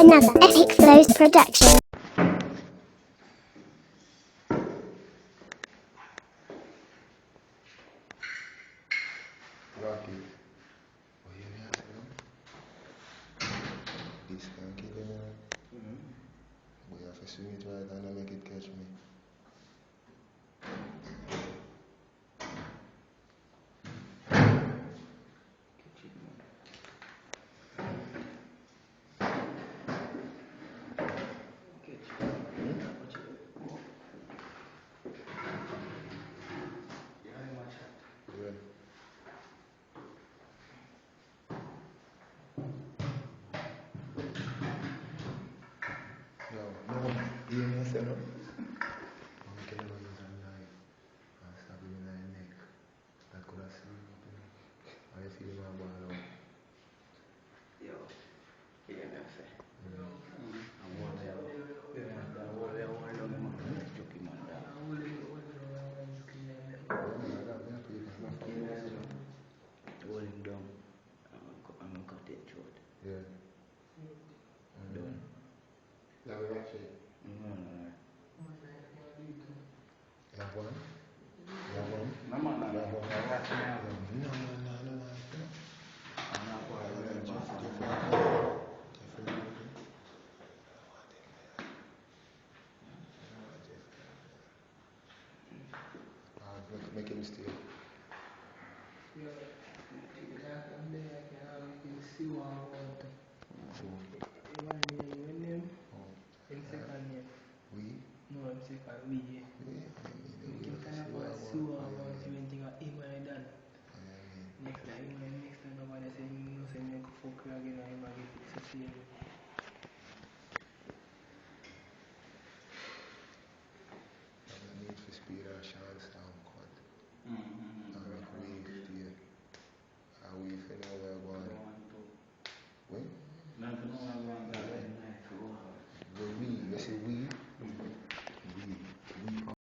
another Epic Flows production. Rocky. Oh, you hear that? This can kill him. We have to swing it right and make it catch me. Yeah. No, you know what I'm saying? I'm killing him with a knife. I'm stabbing him in the neck. That could have seen me. I see him on ball out. Yo, yeah, me say. Hold him down. I'm gonna cut it short. Yeah. Done. That we actually. No. You have one? You have one? No, man, no. You have one? I watch now. No. I'm not going to learn about Make him stay. Yeah, I can see what I want.